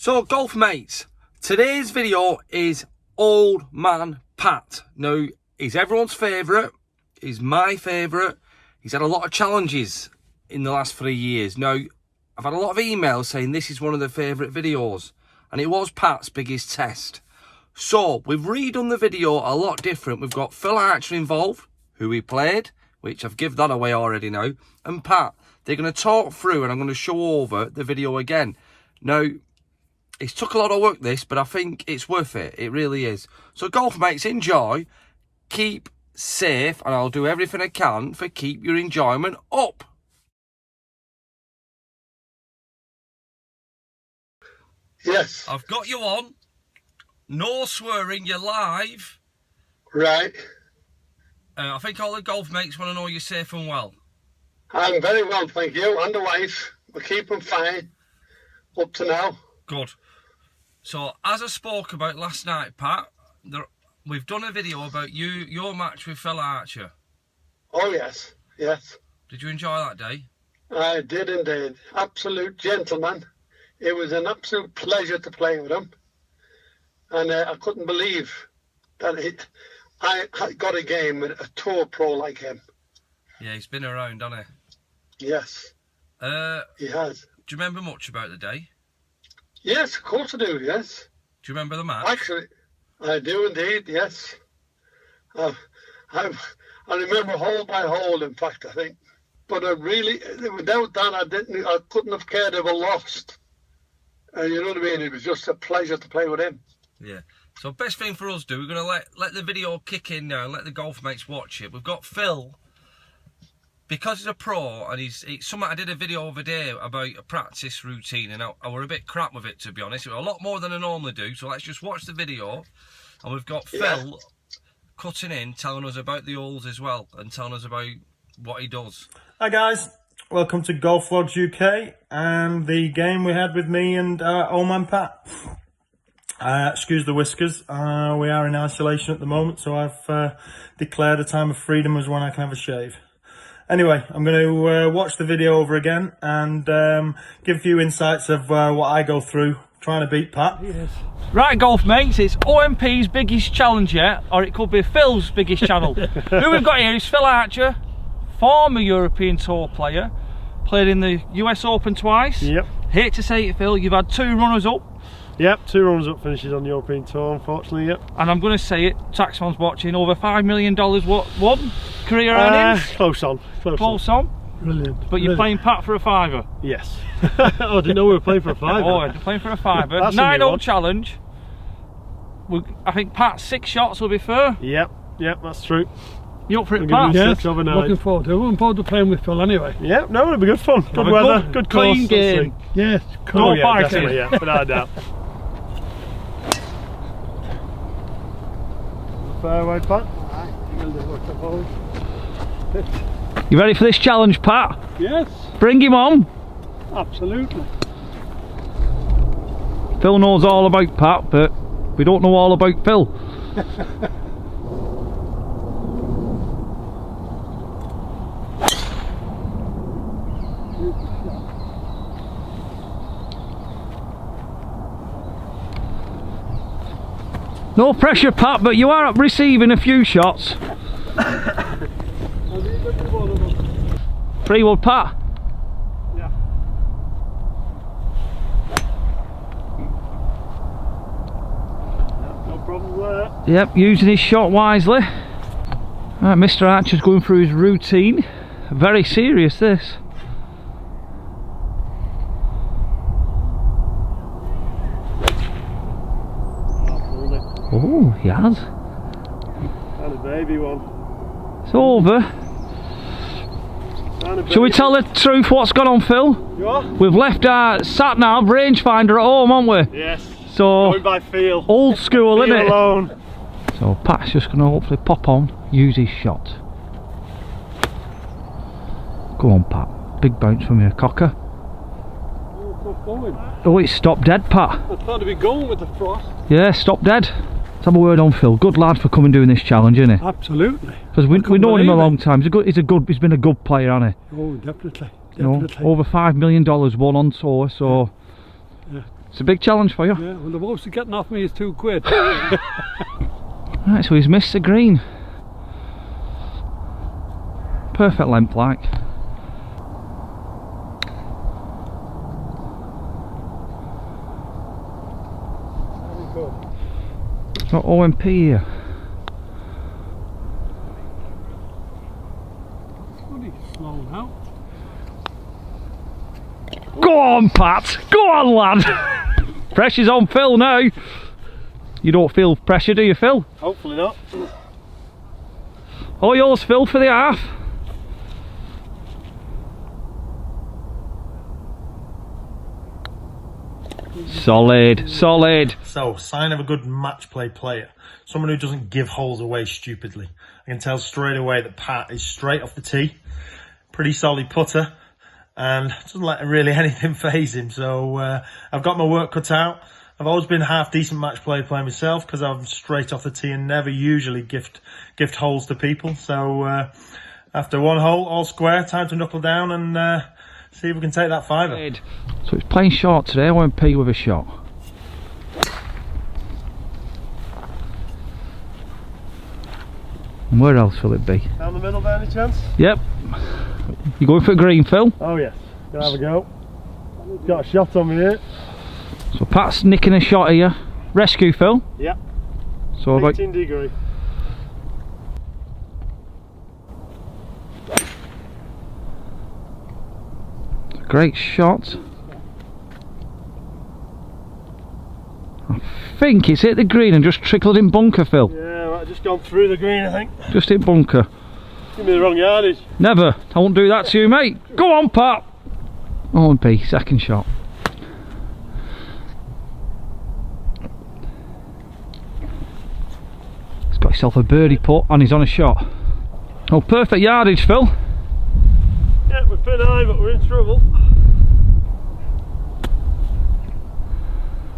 So golf mates, today's video is Old Man Pat. Now, he's everyone's favourite, he's my favourite, he's had a lot of challenges in the last 3 years. Now, I've had a lot of emails saying this is one of their favourite videos, and it was Pat's biggest test. So, we've redone the video a lot different. We've got Phil Archer involved, who we played, which I've given that away already now, and Pat. They're going to talk through and I'm going to show over the video again. Now, it's took a lot of work this, but I think it's worth it. It really is. So golf mates, enjoy, keep safe, and I'll do everything I can for keep your enjoyment up. Yes. I've got you on. No swearing, you're live. Right. I think all the golf mates want to know you're safe and well. I'm very well, thank you. And the wife. We're keeping fine up to now. Good. So, as I spoke about last night, Pat, we've done a video about your match with Phil Archer. Oh, yes. Yes. Did you enjoy that day? I did indeed. Absolute gentleman. It was an absolute pleasure to play with him. And I couldn't believe that I got a game with a tour pro like him. Yeah, he's been around, hasn't he? Yes. He has. Do you remember much about the day? Yes, of course I do, yes. Do you remember the match? Actually, I do indeed, yes. I remember hole by hole, in fact, I think. But I really, without that, I couldn't have cared if I lost. You know what I mean? It was just a pleasure to play with him. Yeah. So best thing for us to do, we're going to let the video kick in now and let the golf mates watch it. We've got Phil, because he's a pro, and he's something. I did a video over there about a practice routine, and I were a bit crap with it, to be honest. It was a lot more than I normally do, so let's just watch the video. And we've got Phil cutting in, telling us about the holes as well, and telling us about what he does. Hi guys, welcome to Golf Vlogs UK and the game we had with me and Old Man Pat. Excuse the whiskers, we are in isolation at the moment, so I've declared a time of freedom as when I can have a shave. Anyway, I'm going to watch the video over again and give a few insights of what I go through trying to beat Pat. Yes. Right, golf mates, it's OMP's biggest challenge yet, or it could be Phil's biggest channel. Who we've got here is Phil Archer, former European Tour player, played in the US Open twice. Yep. Hate to say it, Phil, you've had 2 runners up. Yep, 2 runners-up finishes on the European Tour, unfortunately, yep. And I'm going to say it, taxman's watching, over $5 million won, career earnings. Close on. Close on. Brilliant. But you're playing Pat for a $5. Yes. Oh, I didn't know we were playing for a $5. Oh, you're playing for a $5. 9-hole challenge. I think Pat's 6 shots will be fair. Yep, that's true. You up for it, Pat? Yes, looking forward to it. I'm looking forward to playing with Phil anyway. Yep, no, it'll be good fun. Good weather, good course. Clean game. Yes, cool. Oh, yeah, definitely, yeah, without a doubt. Fairway, Pat. You ready for this challenge, Pat? Yes. Bring him on. Absolutely. Phil knows all about Pat, but we don't know all about Phil. No pressure, Pat, but you are receiving a few shots. 3-wood, Pat. Yeah. No problem there. Yep, using his shot wisely. Right, Mr. Archer's going through his routine. Very serious, this. Oh, he has. And a baby one. It's over. Shall we tell the truth what's gone on, Phil? You are? We've left our sat-nav rangefinder at home, haven't we? Yes. So, going by feel. Old school, Feel isn't it? alone. So Pat's just going to hopefully pop on, use his shot. Go on, Pat. Big bounce from your cocker. Oh, it's stopped dead, Pat. I thought it'd be going with the frost. Yeah, stop dead. Let's have a word on Phil. Good lad for coming doing this challenge, isn't he? Absolutely. Because we've known him a long time. He's been a good player, hasn't he? Oh, definitely. You know, over $5 million won on tour, so Yeah. It's a big challenge for you. Yeah, well, the most they're getting off me is £2. Right, so he's missed the green. Perfect length, like. It's not OMP here. Bloody slow now. Go on, Pat! Go on, lad! Pressure's on Phil now. You don't feel pressure, do you, Phil? Hopefully not. All yours, Phil, for the half. Solid, solid. So, sign of a good match play player. Someone who doesn't give holes away stupidly. I can tell straight away that Pat is straight off the tee. Pretty solid putter. And doesn't let really anything faze him. So, I've got my work cut out. I've always been half decent match play player myself because I'm straight off the tee and never usually gift holes to people. So, after one hole, all square, time to knuckle down and see if we can take that fiver. So it's playing short today, I won't pee with a shot. And where else will it be? Down the middle by any chance? Yep. You going for a green, Phil? Oh yes, gonna have a go. Got a shot on me here. So Pat's nicking a shot here. Rescue, Phil? Yep. So about 18 degree. great shot. I think it's hit the green and just trickled in bunker, Phil. Yeah, right, just gone through the green, I think. Just hit bunker. Give me the wrong yardage. Never. I won't do that to you, mate. Go on, Pat. OMP, second shot. He's got himself a birdie putt and he's on a shot. Oh, perfect yardage, Phil. Yeah, we're pin high, but we're in trouble.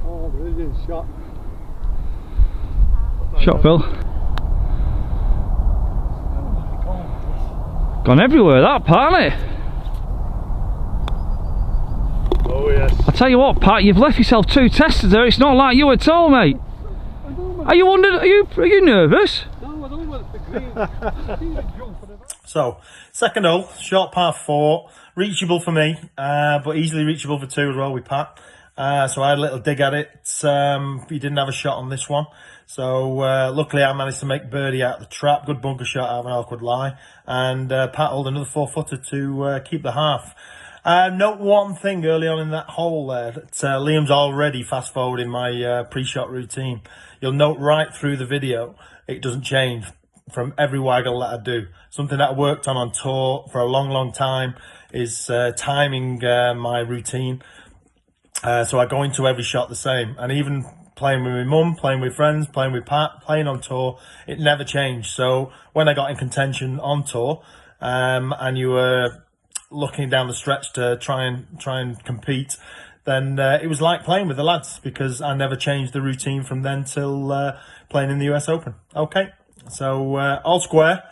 Oh, brilliant shot. Shot, Phil. Gone everywhere, that part, hasn't it? Oh yes. I tell you what, Pat, you've left yourself two testers there. It's not like you at all, mate. Are you nervous? No, I don't want the green. So, second hole, short par 4, reachable for me, but easily reachable for 2 as well with Pat. So I had a little dig at it. He didn't have a shot on this one. So luckily I managed to make birdie out of the trap. Good bunker shot out of an awkward lie. And Pat held another 4-footer to keep the half. Note one thing early on in that hole there, that Liam's already fast forwarding my pre-shot routine. You'll note right through the video, it doesn't change from every waggle that I do. Something that I worked on tour for a long time is timing my routine. So I go into every shot the same, and even playing with my mum, playing with friends, playing with Pat, playing on tour, it never changed. So when I got in contention on tour, and you were looking down the stretch to try and compete, then it was like playing with the lads, because I never changed the routine from then till playing in the US Open. Okay, so all square.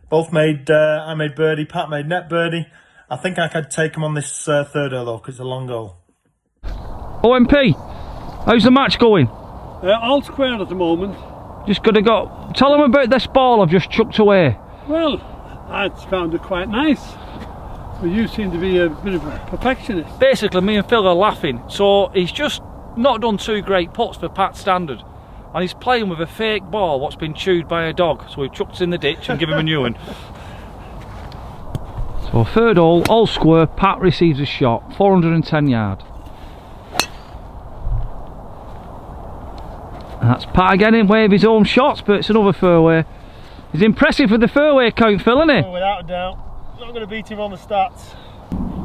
Both made, I made birdie, Pat made net birdie. I think I could take him on this third hole though, because it's a long hole. OMP, how's the match going? All square at the moment. Just gotta go. Tell them about this ball I've just chucked away. Well, I found it quite nice. But you seem to be a bit of a perfectionist. Basically, me and Phil are laughing. So he's just not done 2 great putts for Pat's standard. And he's playing with a fake ball what's been chewed by a dog. So we've chucked it in the ditch and given him a new one. So third hole, all square, Pat receives a shot, 410 yard. And that's Pat again in way of his own shots, but it's another fairway. He's impressive with the fairway count, Phil, isn't he? Oh, without a doubt. Not going to beat him on the stats.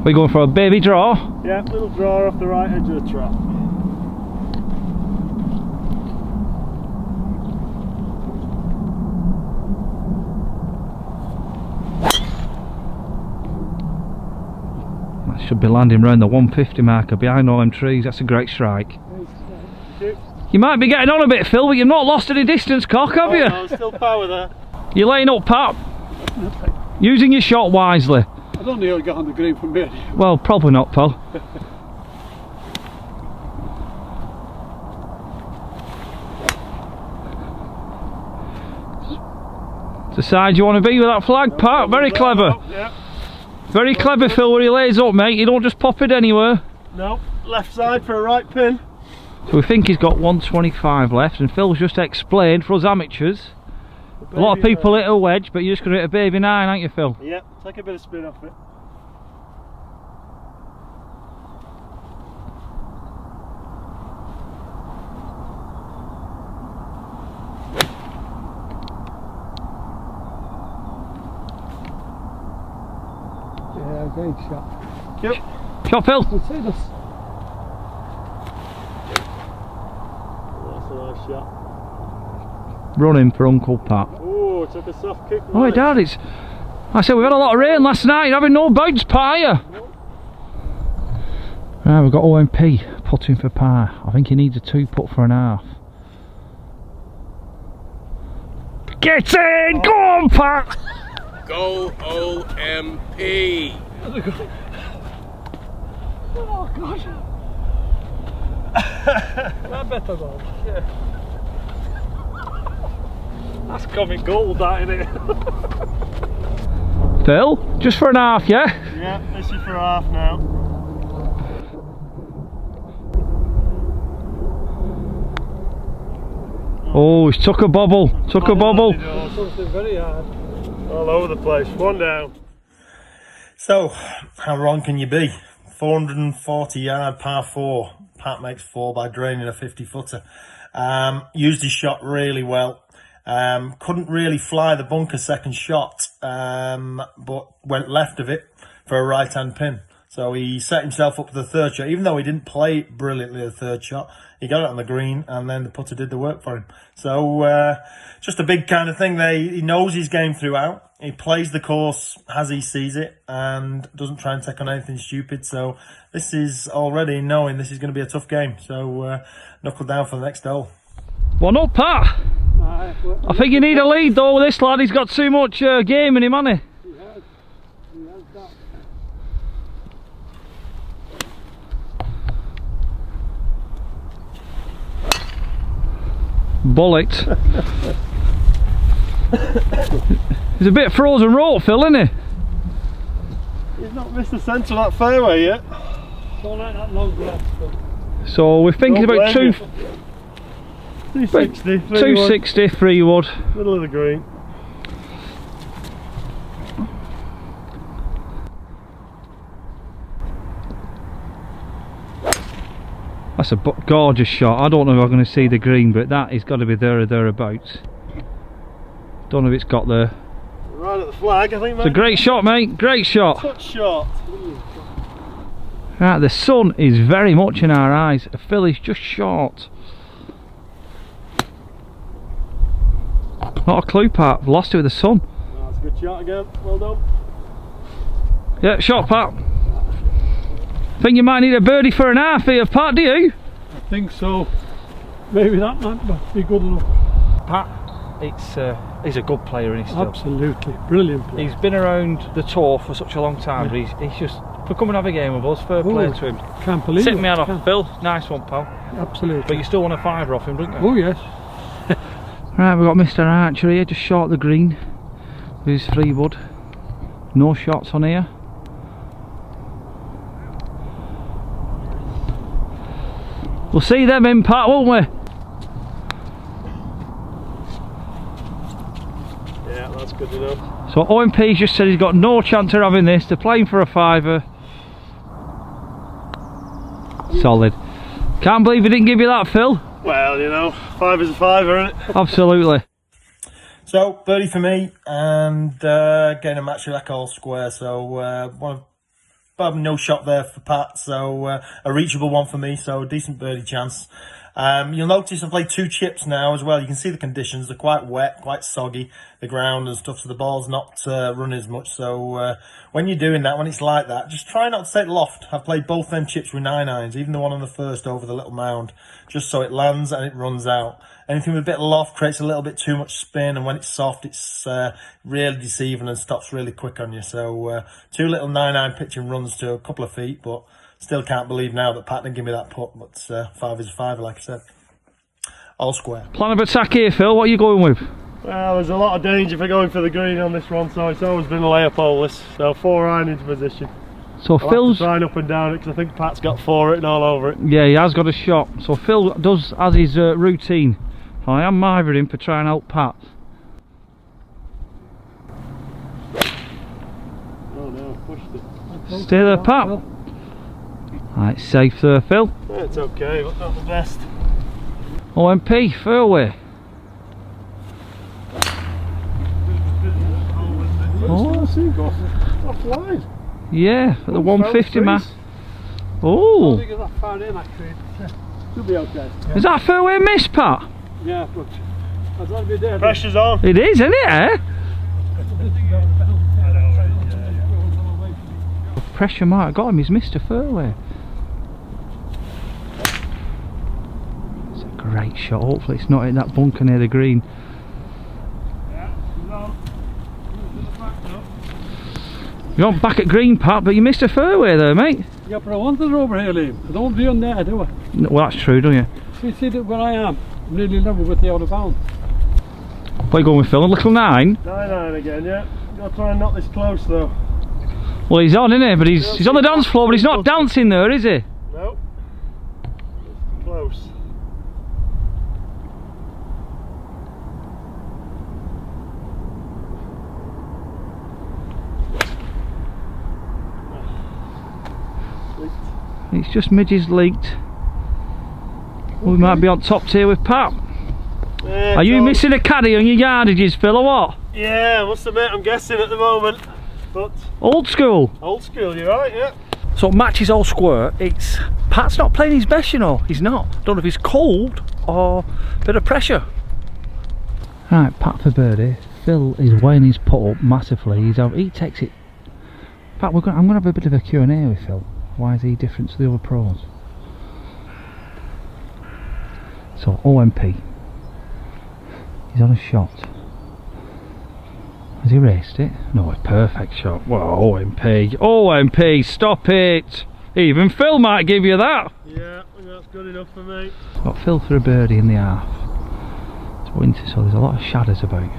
We're going for a baby draw. Yeah, little draw off the right edge of the trap. That should be landing round the 150 marker behind all them trees. That's a great strike. You might be getting on a bit, Phil, but you've not lost any distance, cock, have you? No, still power there. You're laying up, Pat. Using your shot wisely. I don't think he'll get on the green from here. Well, probably not, pal. side you want to be with that flag, Pat. Very clever. Yeah. Very clever, Phil, where he lays up, mate. You don't just pop it anywhere. No, left side for a right pin. So we think he's got 125 left, and Phil's just explained for us amateurs. A lot of people hit a wedge, but you're just going to hit a baby 9, aren't you, Phil? Yeah, take a bit of spin off it. Yeah, great shot. Yep. Shot, Phil. Let's see this. That's a nice shot. Running for Uncle Pat. Oh, took a soft kick. Oh, Dad, it's... I said, we've had a lot of rain last night. You're having no bounce, Pat, are you? Right, we've got OMP putting for par. I think he needs a 2 putt for an half. Get in! Go on, Pat! Go OMP! Oh, God. That better go. Yeah. That's comic gold, that, isn't it? Phil, just for an half, yeah? Yeah, this is for half now. Oh, he's took a bobble. Took a bobble. Something very hard. All over the place. One down. So, how wrong can you be? 440 yard par 4. Pat makes 4 by draining a 50 footer. Used his shot really well. Couldn't really fly the bunker second shot, but went left of it for a right hand pin. So he set himself up for the third shot, even though he didn't play it brilliantly the third shot. He got it on the green, and then the putter did the work for him. So just a big kind of thing there. He knows his game throughout. He plays the course as he sees it and doesn't try and take on anything stupid. So this is already knowing this is going to be a tough game. So knuckle down for the next hole. 1 up, Pat. I think you need a lead though with this lad. He's got too much game in him, hasn't he? He has that. Bollocked. He's a bit frozen raw, Phil, isn't he? He's not missed the centre of that fairway yet. Don't like that long grass. So we're thinking Don't about blame 260. 260 Freewood. Middle of the green. That's a gorgeous shot. I don't know if I'm going to see the green, but that has got to be there or thereabouts. Don't know if it's got there. Right at the flag, I think, mate. It's a great shot, mate. Great shot. Touch shot. Right, the sun is very much in our eyes. Phil is just short. Not a clue, Pat. I've lost it with the sun. That's a good shot again. Well done. Yeah, shot, Pat. Think you might need a birdie for an half here, Pat, do you? I think so. Maybe that might be good enough. Pat, he's a good player, isn't he, still? Absolutely. Brilliant player. He's been around the tour for such a long time, Yeah. but he's just, for come and have a game with us, fair play to him. Can't believe Sit it. me out off, Can't. Phil. Nice one, pal. Absolutely. But you still want a fiver off him, don't you? Oh, yes. Right, we've got Mr. Archer here, just short the green with his 3 wood. No shots on here. We'll see them in, Pat, won't we? Yeah, that's good enough. So OMP's just said he's got no chance of having this. They're playing for a fiver. Solid. Can't believe he didn't give you that, Phil. Well, you know, 5 is a fiver, isn't it? Absolutely. So birdie for me, and getting a match record all square. So no shot there for Pat, so a reachable one for me, so a decent birdie chance. You'll notice I've played 2 chips now as well. You can see the conditions, they're quite wet, quite soggy, the ground and stuff, so the ball's not running as much. So when you're doing that, when it's like that, just try not to take loft. I've played both them chips with 9-irons, even the one on the first over the little mound, just so it lands and it runs out. Anything with a bit of loft creates a little bit too much spin, and when it's soft, it's really deceiving and stops really quick on you. So 2 little 9-iron pitching runs to a couple of feet, but still can't believe now that Pat didn't give me that putt. But 5 is a fiver, like I said. All square. Plan of attack here, Phil. What are you going with? Well, there's a lot of danger for going for the green on this one, so it's always been a layup hole this. So 4 iron into position. So I'll Phil's trying up and down it because I think Pat's got 4 written all over it. yeah, he has got a shot. So Phil does as his routine. I am mithering him for trying to help Pat. Oh no, pushed it. Stay there, Pat. Right, safe there, Phil. It's okay, but not the best. OMP fairway. Oh, Offline. yeah, at the 150 mark. Oh, that far in, actually. You'll be okay. is that a fairway miss, Pat? Yeah, but I'd rather be there. Pressure's on. It is, isn't it? Eh? Pressure might have got him. He's missed a fairway. It's a great shot. Hopefully, it's not in that bunker near the green. You're not back at green, Pat, but you missed a fairway there, mate. Yeah, but I wanted it over here, Liam. I don't want to be on there, do I? No, well, that's true, don't you? See that where I am, I'm nearly level with the out of bounds. What are you going with, Phil? A little 9? 9 again, yeah. Gotta try and not this close though. Well, he's on, isn't he? But he's on the dance floor, but he's not dancing there, is he? Nope. Close. It's just midges leaked. We might be on top tier with Pat. Yeah, Are you so- missing a caddy on your yardages, Phil, or what? Yeah, I must admit I'm guessing at the moment. But Old school. old school, you're right, yeah. So match is all square. It's Pat's not playing his best, you know. He's not. Don't know if he's cold or a bit of pressure. Right, Pat for birdie. Phil is weighing his putt up massively. He takes it. Pat, I'm going to have a bit of a Q&A with Phil. Why is he different to the other pros? So OMP. He's on a shot. Has he raced it? No, a perfect shot. Well, OMP. OMP, stop it! Even Phil might give you that. Yeah, I think that's good enough for me. Got Phil for a birdie in the half. It's winter, so there's a lot of shadows about.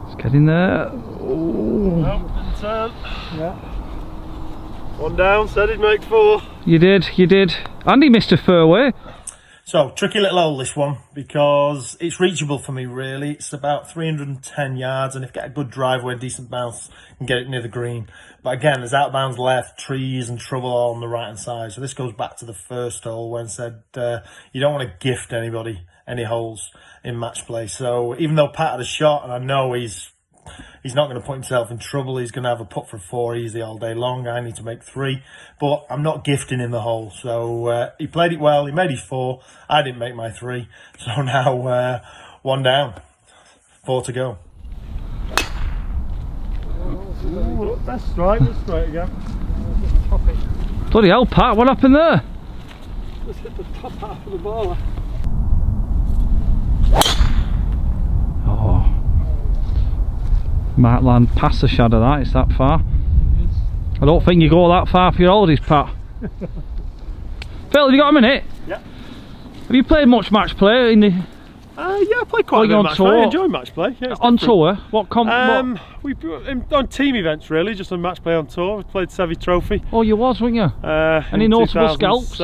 Let's get in there. Oh. Nope, didn't turn. Yeah. 1 down, said he'd make 4. You did. And he missed a fairway. So, tricky little hole this one, because it's reachable for me really. It's about 310 yards, and if you get a good driveway, a decent bounce, you can get it near the green. But again, there's out of bounds left, trees and trouble all on the right hand side. So this goes back to the first hole when I said you don't want to gift anybody any holes in match play. So even though Pat had a shot, and I know he's not going to put himself in trouble, he's going to have a putt for 4 easy all day long. I need to make 3, but I'm not gifting him the hole. So he played it well, he made his 4, I didn't make my 3, so now 1 down, 4 to go. Ooh, that's straight again. Bloody hell, Pat, what happened there? Just hit the top half of the ball. Oh. Might land past the shadow that, it's that far. I don't think you go that far for your holidays, Pat. Phil, have you got a minute? Yeah. Have you played much match play in the... Yeah, I play quite a bit of match play. I enjoy match play. Yeah, on tour? What what? We on team events really, just on match play on tour. We played Sevy Trophy. Oh, you was, weren't you? Any notable scalps?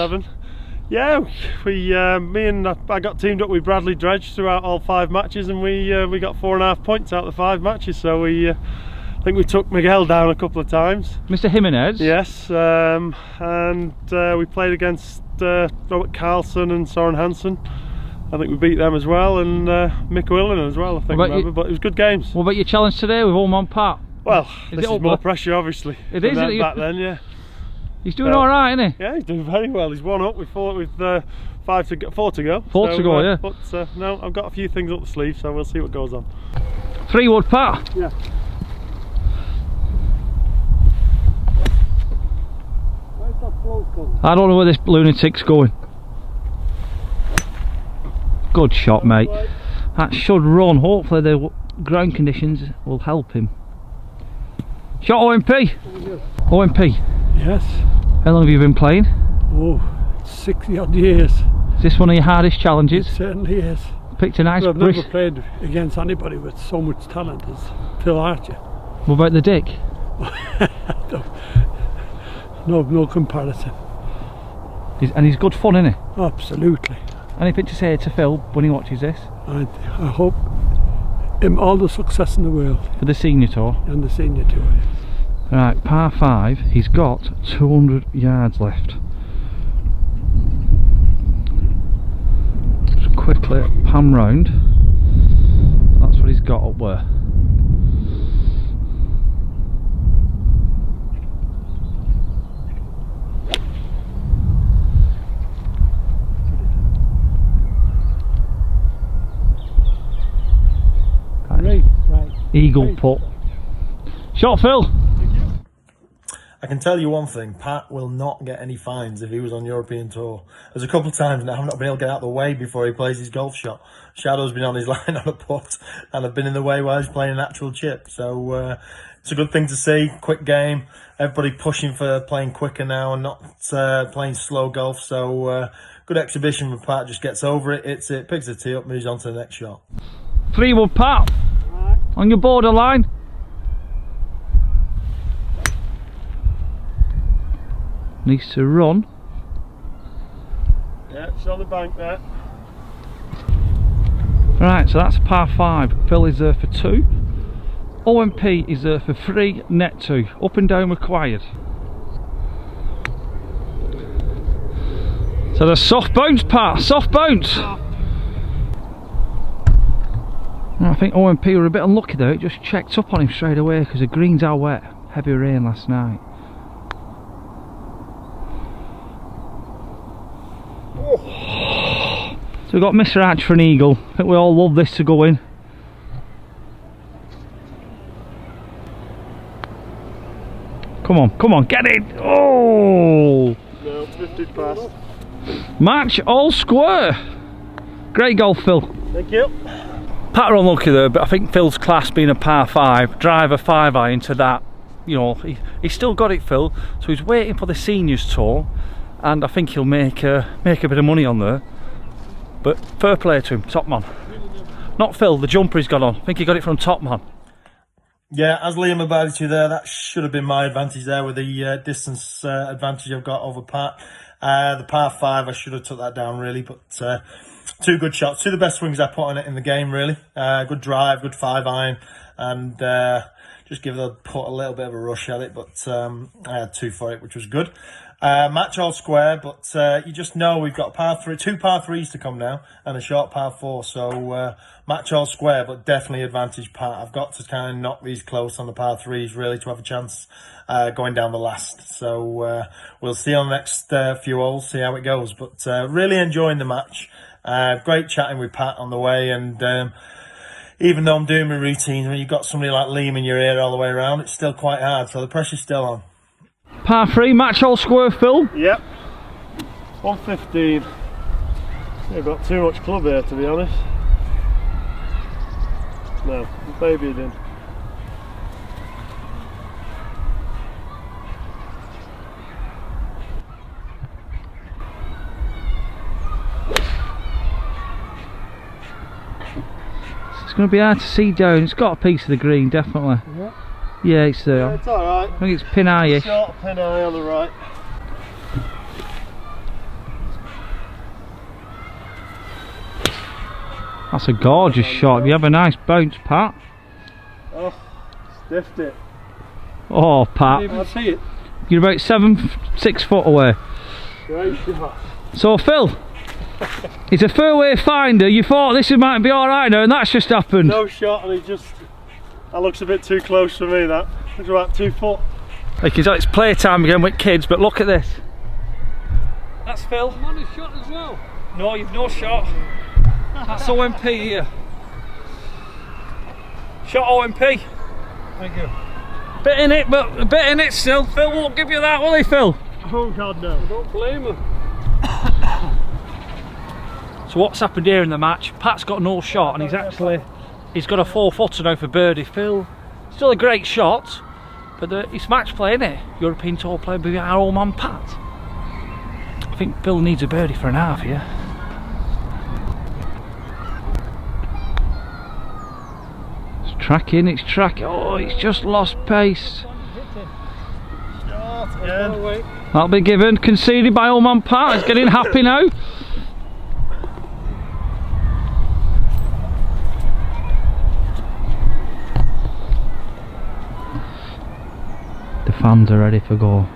Yeah, me and I got teamed up with Bradley Dredge throughout all 5 matches, and we got 4.5 points out of the 5 matches. So I think we took Miguel down a couple of times. Mr. Jimenez? Yes, and we played against Robert Carlson and Soren Hansen. I think we beat them as well, and Mick Willen as well, I think, but it was good games. What about your challenge today with Old Man Pat? Well, this is more pressure, obviously. It is, isn't it? Back then, yeah. He's doing all right, isn't he? Yeah, he's doing very well. He's 1 up with 4 to go. 4 to go. 4 to go, yeah. But no, I've got a few things up the sleeve, so we'll see what goes on. 3 wood, Pat. Yeah. Where's that bloke gone? I don't know where this lunatic's going. Good shot, mate. That should run. Hopefully the ground conditions will help him. Shot OMP. OMP. Yes. How long have you been playing? Oh, 60 odd years. Is this one of your hardest challenges? It certainly is. Picked a nice I've brisk. never played against anybody with so much talent as Phil Archer. What about the dick? No comparison. And he's good fun, isn't he? Absolutely. Anything to say to Phil when he watches this? I hope him all the success in the world For the senior tour? and the senior tour. Right, par 5, he's got 200 yards left. Just quickly pan round. That's what he's got up there. Right. Eagle putt. Shot, Phil. I can tell you one thing, Pat will not get any fines if he was on European Tour. There's a couple of times now I've not been able to get out of the way before he plays his golf shot. Shadow's been on his line on a putt and I've been in the way while he's playing an actual chip. So it's a good thing to see, quick game. Everybody pushing for playing quicker now and not playing slow golf. So good exhibition from Pat, just gets over it, hits it, picks the tee up, moves on to the next shot. 3-wood Pat. On your borderline. Needs to run. Yeah, it's on the bank there. Right, so that's par 5. Phil is there for 2. OMP is there for 3, net 2. Up and down required. So the soft bounce, Pat, soft bounce. I think OMP were a bit unlucky though. It just checked up on him straight away because the greens are wet. Heavy rain last night. So we've got Mr. Arch for an eagle. I think we all love this to go in. Come on, get it! Oh! No, 50 past. Match all square. Great golf, Phil. Thank you. Pat are unlucky there, but I think Phil's class being a par 5, drive a 5-iron to that, you know, he's still got it, Phil. So he's waiting for the seniors tour, and I think he'll make a bit of money on there. But fair play to him, top man. Not Phil, the jumper he's got on. I think he got it from top man. Yeah, as Liam alluded to there, that should have been my advantage there with the distance advantage I've got over Pat. The par 5, I should have took that down really, but 2 good shots, 2 of the best swings I put on it in the game really. Good drive, good 5-iron, and just give the putt a little bit of a rush at it, but I had 2 for it, which was good. Match all square, but you just know we've got 2 par 3s to come now and a short par 4, so match all square, but definitely advantage Pat. I've got to kind of knock these close on the par 3s really to have a chance going down the last. So we'll see on the next few holes, see how it goes, but really enjoying the match. Great chatting with Pat on the way, and even though I'm doing my routines, when you've got somebody like Liam in your ear all the way around, it's still quite hard, so the pressure's still on. Par 3, match all square, Phil. Yep. 115. I've got too much club here, to be honest. No, baby it in. It's going to be hard to see down. It's got a piece of the green, definitely. Yeah. Yeah, it's there. Yeah, it's alright. I think it's pin eye-ish. Short pin eye on the right. That's a gorgeous shot. You have a nice bounce, Pat. Oh, stiffed it. Oh, Pat. Even see it. You're about 6 foot away. Great shot. So, Phil, it's a fairway finder. You thought this might be alright now, and that's just happened. No shot, and that looks a bit too close for me, that. Looks about 2 foot. Like it's playtime again with kids, but look at this. That's Phil. I'm on his shot as well. No, you've no shot. That's OMP here. Shot OMP. Thank you. Bit in it, but a bit in it still. Phil won't give you that, will he, Phil? Oh God, no. I don't blame him. So what's happened here in the match? Pat's got no shot, and he's got a 4-footer now for birdie. Phil, still a great shot, but it's match play, isn't it? European Tour player, but our old man Pat. I think Phil needs a birdie for an half here. Tracking, it's tracking. Oh, it's just lost pace. That'll be given. Conceded by old man Pat. He's getting happy now. The fans are ready for go.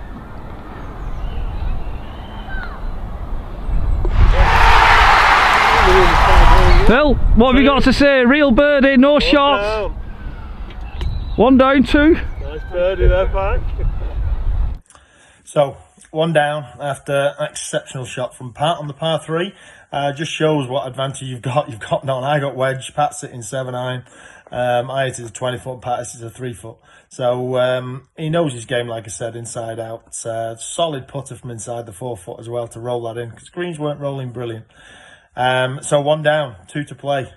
Phil, what have you got to say? Real birdie, no shots. One down, two. Nice birdie there, Pat. So, one down after an exceptional shot from Pat on the par 3. Just shows what advantage you've got. You've got none. I got wedge, Pat's sitting 7-iron. I hit it a 20-foot, Pat hit it a 3-foot. So he knows his game, like I said, inside out. Solid putter from inside the 4-foot as well to roll that in, because greens weren't rolling brilliant. So one down, 2 to play.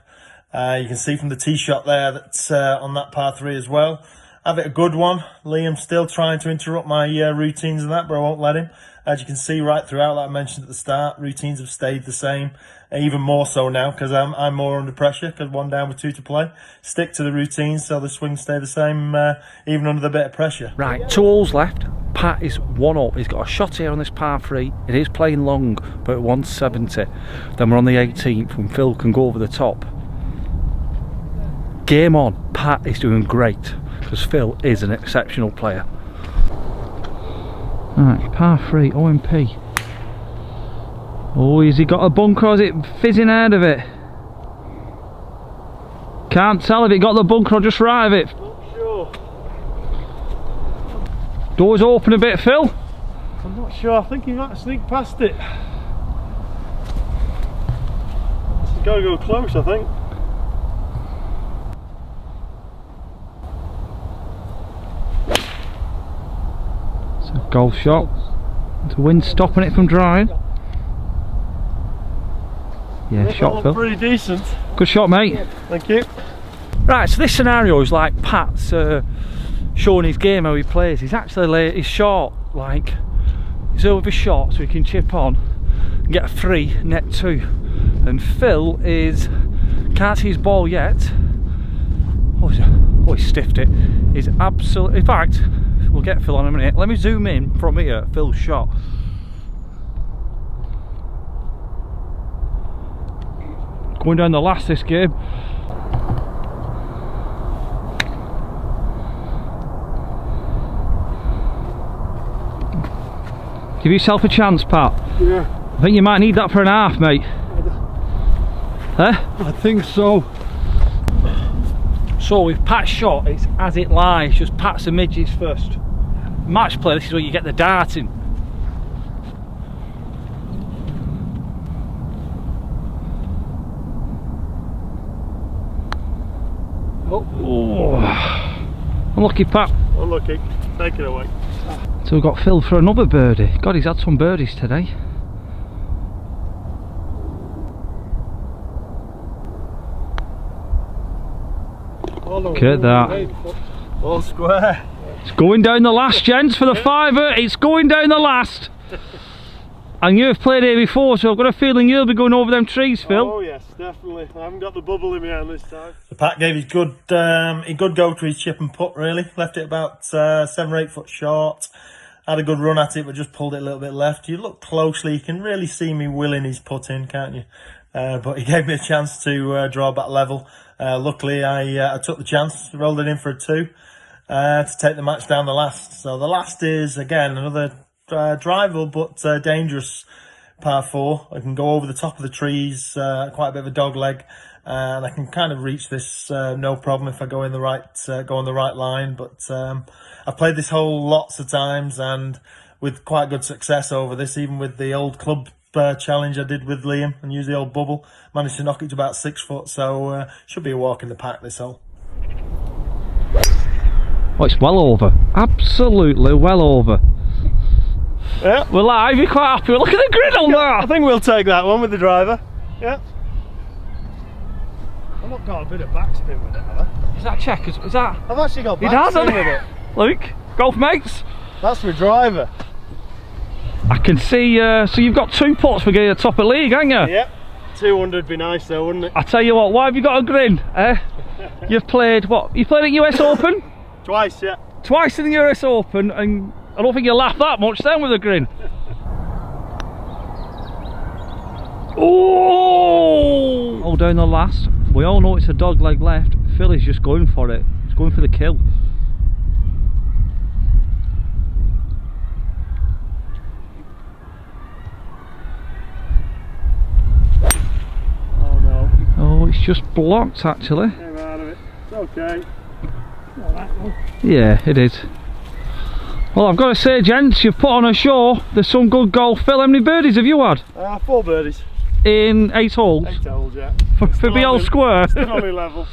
You can see from the tee shot there that's on that par 3 as well. Have it a good one. Liam's still trying to interrupt my routines and that, but I won't let him. As you can see right throughout, like I mentioned at the start, routines have stayed the same. Even more so now, because I'm more under pressure, because one down with 2 to play. Stick to the routines so the swings stay the same, even under the bit of pressure. Right, 2 holes left. Pat is 1 up. He's got a shot here on this par 3. It is playing long, but at 170. Then we're on the 18th, and Phil can go over the top. Game on. Pat is doing great, because Phil is an exceptional player. Right, par 3, OMP. Oh, has he got a bunker or is it fizzing out of it? Can't tell if it got the bunker or just right of it. Not sure. Doors open a bit, Phil. I'm not sure. I think he might sneak past it. He's got to go close, I think. It's a golf shot. The wind stopping it from drying. Yeah, shot, Phil. Pretty decent. Good shot, mate. Thank you. Right, so this scenario is like Pat's showing his game, how he plays. He's actually he's short, like he's over shot, so he can chip on and get a 3, net 2. And Phil is can't see his ball yet. Oh, he stiffed it. He's absolutely. In fact, we'll get Phil on in a minute. Let me zoom in from here at Phil's shot. Going down the last this game. Give yourself a chance, Pat. Yeah. I think you might need that for an half, mate. Huh? I think so. So with Pat's shot, it's as it lies, just pats the midges first. Match play, this is where you get the darting. Oh. Unlucky, Pat. Unlucky. Take it away. So we've got Phil for another birdie. God, he's had some birdies today. Look at that. All square. It's going down the last, gents, for the 5er. It's going down the last. And you've played here before, so I've got a feeling you'll be going over them trees, Phil. Oh yes, definitely. I haven't got the bubble in my hand this time. So Pat gave his good go to his chip and putt, really. Left it about 7 or 8 foot short. Had a good run at it, but just pulled it a little bit left. You look closely, you can really see me willing his putt in, can't you? But he gave me a chance to draw back level. Luckily, I took the chance, rolled it in for a 2 to take the match down the last. So the last is, again, another drivable but dangerous par 4. I can go over the top of the trees, quite a bit of a dog leg, and I can kind of reach this no problem if I go in the right on the right line. But I've played this hole lots of times and with quite good success over this, even with the old club challenge I did with Liam and use the old bubble. Managed to knock it to about 6 foot, so should be a walk in the park this hole. Oh, it's well over. Absolutely well over. Yeah. We're live, you're quite happy. Look at the grid on there. I think we'll take that one with the driver. Yeah. I've not got a bit of backspin with it, have I? Is that checkers? Is that? I've actually got It has, backspin hasn't with it? it. Luke, golf mates. That's my driver. I can see, so you've got 2 putts for getting the top of the league, haven't you? Yep. 200 would be nice though, wouldn't it? I tell you what, why have you got a grin, eh? You've played what? You played at US Open? Twice, yeah. Twice in the US Open, and I don't think you laughed that much then with a grin. Oh! All down the last. We all know it's a dog leg left. Phil is just going for it. He's going for the kill. Oh no. Oh, it's just blocked actually. Came out of it. It's okay. Yeah, it is. Well, I've got to say, gents, you've put on a show. There's some good golf. Phil, how many birdies have you had? 4 birdies. In 8 holes? 8 holes, yeah. For PHILL Square? Still on my level.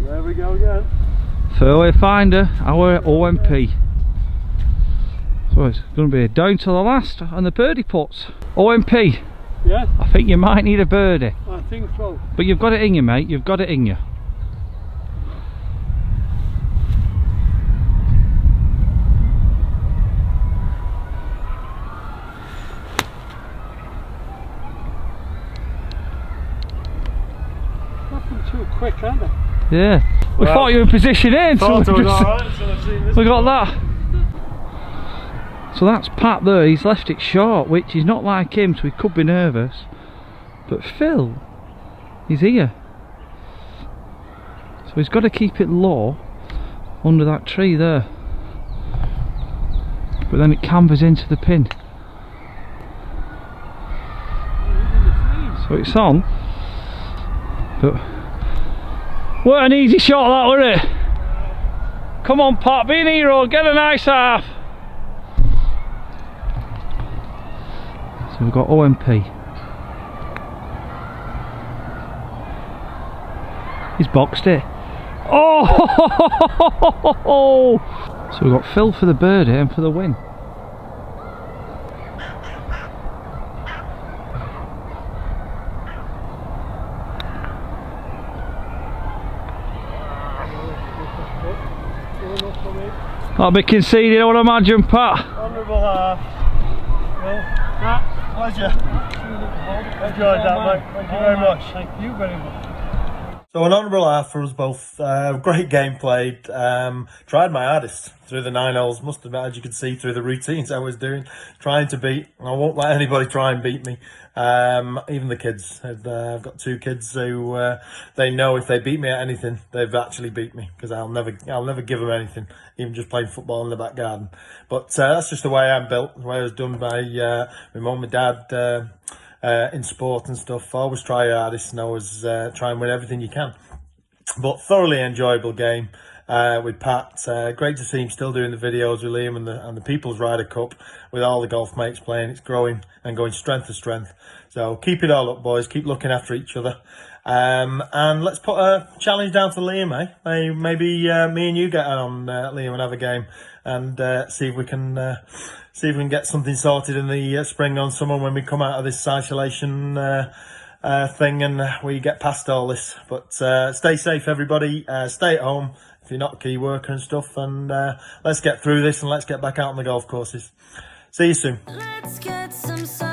There we go again. Fairway finder, our OMP. So it's going to be down to the last and the birdie putts. OMP. Yeah, I think you might need a birdie. I think so. But you've got it in you, mate. You've got it in you. Nothing too quick, aren't they? Yeah. We Well, thought you were in position A until Thought it we, was alright until I've seen this. we got that. So that's Pat there. He's left it short, which is not like him, so he could be nervous. But Phil, he's here. So he's got to keep it low under that tree there. But then it cambers into the pin. So it's on. But what an easy shot that, wasn't it? Come on, Pat, be an hero, get a nice half. So we've got OMP. He's boxed it. Oh! So we've got Phil for the birdie and for the win. That'll be conceded, I would imagine, Pat. Honourable half. Well, pleasure. Enjoyed that, mate. Thank you very much. Thank you very much. So an honourable half for us both. Great game played. Tried my hardest through the 9 holes. Must admit, as you can see through the routines I was doing, trying to beat. I won't let anybody try and beat me. Even the kids. I've got 2 kids who they know if they beat me at anything, they've actually beat me, because I'll never give them anything, even just playing football in the back garden. But that's just the way I'm built. The way I was done by my mum and dad. In sport and stuff, always try your hardest and always try and win everything you can. But thoroughly enjoyable game with Pat. Great to see him still doing the videos with Liam and the People's Ryder Cup with all the golf mates playing. It's growing and going strength to strength. So keep it all up, boys. Keep looking after each other. And let's put a challenge down to Liam, eh? Maybe me and you get on, Liam, and have a game and see if we can get something sorted in the spring on summer when we come out of this isolation thing and we get past all this. But stay safe, everybody. Stay at home if you're not a key worker and stuff. And let's get through this and let's get back out on the golf courses. See you soon. Let's get some sun.